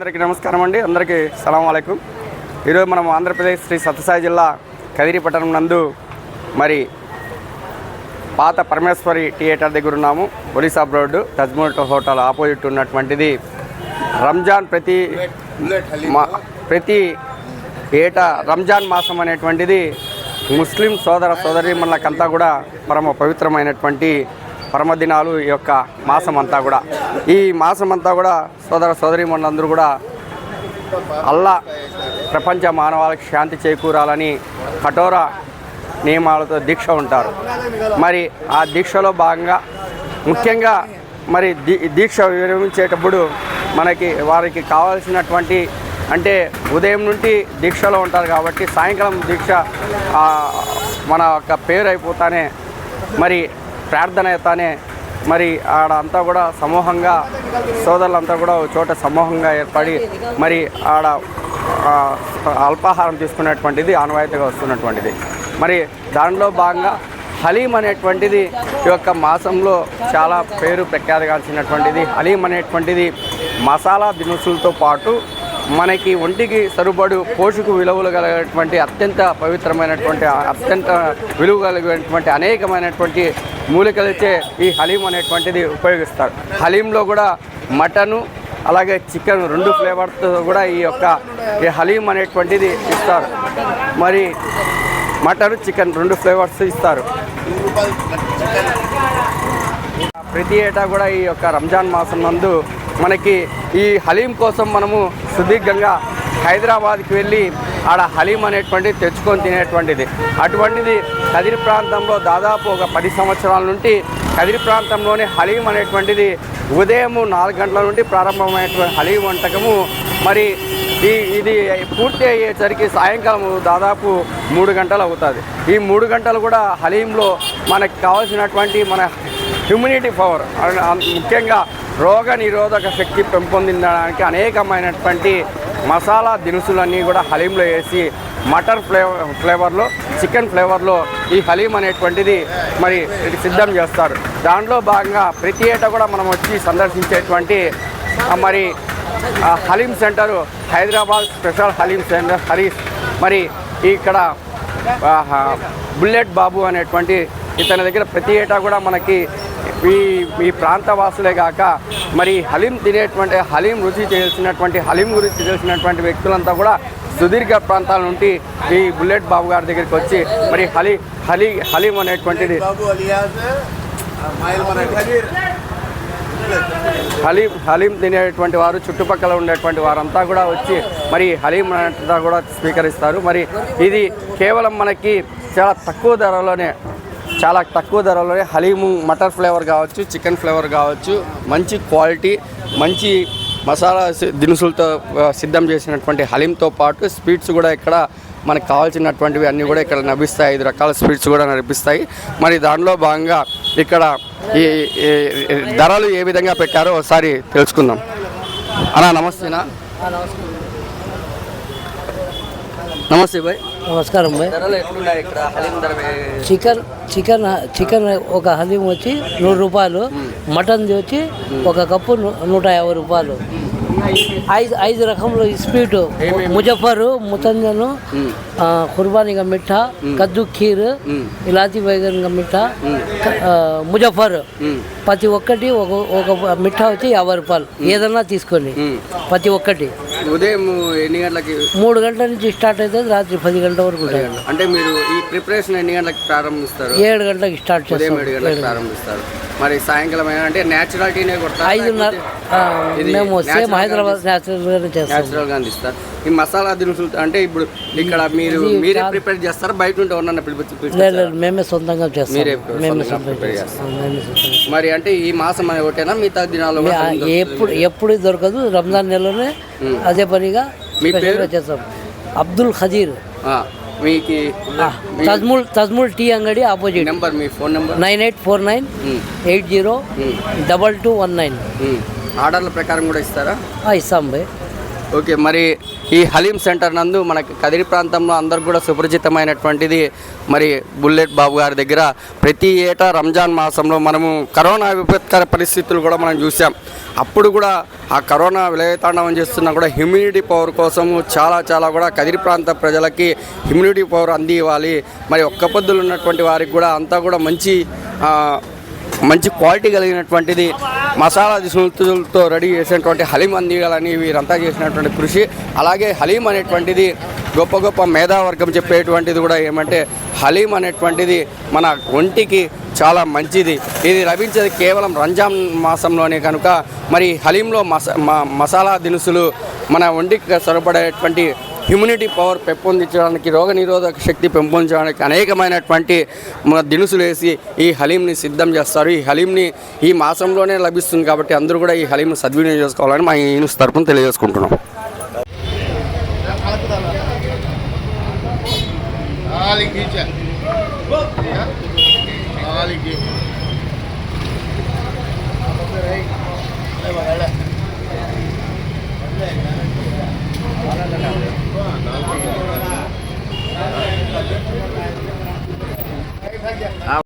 అందరికీ నమస్కారం అండి. అందరికీ సలాం అలైకుం. ఈరోజు మనం ఆంధ్రప్రదేశ్ శ్రీ సత్యసాయి జిల్లా కదిరి పట్టణం నందు మరి పాత పరమేశ్వరి థియేటర్ దగ్గర ఉన్నాము. ఒలిసాబ్ రోడ్డు తజ్మూల్ హోటల్ ఆపోజిట్ ఉన్నటువంటిది. రంజాన్ ప్రతి ఏటా రంజాన్ మాసం అనేటువంటిది ముస్లిం సోదర సోదరీమణులకంతా కూడా పరమ పవిత్రమైనటువంటి పరమదినాలు. ఈ యొక్క మాసం అంతా కూడా, ఈ మాసం అంతా కూడా సోదర సోదరీమణులందరూ కూడా అల్లా ప్రపంచ మానవాళికి శాంతి చేకూరాలని కఠోర నియమాలతో దీక్ష ఉంటారు. మరి ఆ దీక్షలో భాగంగా ముఖ్యంగా మరి దీక్ష విరమించేటప్పుడు వారికి కావాల్సినటువంటి అంటే ఉదయం నుండి దీక్షలో ఉంటారు కాబట్టి సాయంకాలం దీక్ష మన యొక్క పేరు అయిపోతానే మరి ప్రార్థన అవుతానే మరి ఆడ కూడా సమూహంగా సోదరులంతా కూడా చోట సమూహంగా ఏర్పడి మరి ఆడ అల్పాహారం తీసుకునేటువంటిది ఆనవాయితీగా వస్తున్నటువంటిది. మరి దానిలో భాగంగా హలీం అనేటువంటిది ఈ యొక్క మాసంలో చాలా పేరు ప్రఖ్యాతిగాల్సినటువంటిది. హలీం అనేటువంటిది మసాలా దినుసులతో పాటు మనకి ఒంటికి సరిపడు పోషక విలువలు కలిగినటువంటి అత్యంత పవిత్రమైనటువంటి అత్యంత విలువ కలిగినటువంటి అనేకమైనటువంటి మూలికలచే ఈ హలీం అనేటువంటిది ఉపయోగిస్తారు. హలీంలో కూడా మటను అలాగే చికెన్ 2 ఫ్లేవర్తో కూడా ఈ హలీం అనేటువంటిది ఇస్తారు. మరి మటన్ చికెన్ 2 ఫ్లేవర్స్ ఇస్తారు. ప్రతి ఏటా కూడా ఈ యొక్క రంజాన్ మాసం నందు మనకి ఈ హలీం కోసం మనము సుదీర్ఘంగా హైదరాబాద్కి వెళ్ళి ఆడ హలీం అనేటువంటిది తెచ్చుకొని తినేటువంటిది. అటువంటిది కదిరి ప్రాంతంలో దాదాపు ఒక 10 సంవత్సరాల నుండి కదిరి ప్రాంతంలోనే హలీం అనేటువంటిది ఉదయం 4 గంటల నుండి ప్రారంభమైనటువంటి హలీం వంటకము మరి ఇది పూర్తి అయ్యేసరికి సాయంకాలం దాదాపు 3 గంటలు అవుతుంది. ఈ 3 గంటలు కూడా హలీంలో మనకు కావాల్సినటువంటి మన హ్యూమినిటీ పవర్ ముఖ్యంగా రోగ నిరోధక శక్తి పెంపొందించడానికి అనేకమైనటువంటి మసాలా దినుసులన్నీ కూడా హలీంలో వేసి మటన్ ఫ్లేవర్లో చికెన్ ఫ్లేవర్లో ఈ హలీం అనేటువంటిది మరి సిద్ధం చేస్తారు. దాంట్లో భాగంగా ప్రతి ఏటా కూడా మనం వచ్చి సందర్శించేటువంటి మరి haleem centre Hyderabad special haleem centre Harees. మరి ఇక్కడ బుల్లెట్ బాబు అనేటువంటి ఇతని దగ్గర ప్రతి ఏటా కూడా మనకి ఈ ప్రాంత వాసులే కాక మరి హలీం తినేటువంటి హలీం రుచి తెలిసినటువంటి హలీం గురించి తెలిసినటువంటి వ్యక్తులంతా కూడా సుదీర్ఘ ప్రాంతాల నుండి ఈ బుల్లెట్ బాబు గారి దగ్గరికి వచ్చి మరి హలీం అనేటువంటిది హలీం తినేటువంటి వారు చుట్టుపక్కల ఉండేటువంటి వారంతా కూడా వచ్చి మరి హలీం అంతా కూడా స్వీకరిస్తారు. మరి ఇది కేవలం మనకి చాలా తక్కువ ధరలోనే హలీము మటన్ ఫ్లేవర్ కావచ్చు, చికెన్ ఫ్లేవర్ కావచ్చు, మంచి క్వాలిటీ మంచి మసాలా దినుసులతో సిద్ధం చేసినటువంటి హలీంతో పాటు స్వీట్స్ కూడా ఇక్కడ మనకు కావాల్సినటువంటివి అన్నీ కూడా ఇక్కడ లభిస్తాయి. 5 రకాల స్వీట్స్ కూడా లభిస్తాయి. మరి దానిలో భాగంగా ఇక్కడ ఈ ధరలు ఏ విధంగా పెట్టారో ఒకసారి తెలుసుకుందాం. అన్నా నమస్తేనా? నమస్తే భాయ్. నమస్కారం భాయ్. ధరలు ఎట్లున్నాయి ఇక్కడ? హలీం ధర చికెన్ ఒక హలీం వచ్చి 100 రూపాయలు, మటన్ వచ్చి ఒక కప్పు 150 రూపాయలు. 5 రకంలో స్వీట్ ముజఫర్, ముతంజను, కుర్బానీ కా మిఠా, కద్దు ఖీర్, ఇలాచి బైగన్ కా మిఠా, ముజఫర్ ప్రతి ఒక్కటి ఒక మిఠా వచ్చి 50 రూపాయలు. ఏదన్నా తీసుకోండి ప్రతి ఒక్కటి. ఉదయం ఎన్ని గంటలకి? 3 గంటల నుంచి స్టార్ట్ అవుతుంది, రాత్రి 10 గంటల వరకు ఉంటాయి. అంటే మీరు ఈ ప్రిపరేషన్ ఎన్ని గంటలకు ప్రారంభిస్తారు? 7 గంటలకు స్టార్ట్ చేస్తారు. 7 గంటలకు ప్రారంభిస్తారు. మరి సాయంకాలం అంటే న్యాచురాలిటీనే కొడతారు? 5:30 మేము సేమ్ హైదరాబాద్ న్యాచురల్గా అందిస్తారు. ఈ మసాలా దినుసులు అంటే ఇప్పుడు ఇక్కడ మీరే ప్రిపేర్ చేస్తారా? బయట ఉంటే ఎవరన్నా లేదు, మేమే సొంతంగా చేస్తాం. మరి అంటే ఈ మాసం అనే ఒకటేనా మిగతా దినాలు ఎప్పుడు దొరకదు, రంజాన్ నెలలోనే అదే పనిగా మీ పేరు చేస్తాం. అబ్దుల్ ఖదీర్. మీకు తజ్మూల్ టీ అంగడి ఆపోజిట్. నెంబర్ మీ ఫోన్ నెంబర్ 9849802219. ఆర్డర్ల ప్రకారం కూడా ఇస్తారా? ఇస్తాం బాయ్. ఓకే, మరి ఈ హలీం సెంటర్ నందు మనకి కదిరి ప్రాంతంలో అందరికి కూడా సుపరిచితమైనటువంటిది మరి బుల్లెట్ బాబు గారి దగ్గర ప్రతి ఏటా రంజాన్ మాసంలో మనము కరోనా విపత్కర పరిస్థితులు కూడా మనం చూసాం. అప్పుడు కూడా ఆ కరోనా విలయతాండవం చేస్తున్నా కూడా హ్యూమిడిటీ పవర్ కోసము చాలా కూడా కదిరి ప్రాంత ప్రజలకి హ్యూమిడిటీ పవర్ అంది ఇవ్వాలి. మరి ఒక్క పొద్దులు ఉన్నటువంటి వారికి కూడా అంతా కూడా మంచి క్వాలిటీ కలిగినటువంటిది మసాలా దినుసులతో రెడీ చేసినటువంటి హలీం అందియాలని వీరంతా చేసినటువంటి కృషి. అలాగే హలీం అనేటువంటిది గొప్ప మేధావర్గం చెప్పేటువంటిది కూడా ఏమంటే హలీం అనేటువంటిది మన ఒంటికి చాలా మంచిది. ఇది లభించేది కేవలం రంజాన్ మాసంలోనే కనుక మరి హలీంలో మసాలా దినుసులు మన ఒంటికి సరిపడేటువంటి హ్యూమినిటీ పవర్ పెంపొందించడానికి, రోగనిరోధక శక్తి పెంపొందించడానికి అనేకమైనటువంటి దినుసులు వేసి ఈ హలీంని సిద్ధం చేస్తారు. ఈ హలీంని ఈ మాసంలోనే లభిస్తుంది కాబట్టి అందరూ కూడా ఈ హలీంని సద్వినియోగం చేసుకోవాలని మా యూనిస్ తరపున తెలియజేసుకుంటున్నాం. Vale.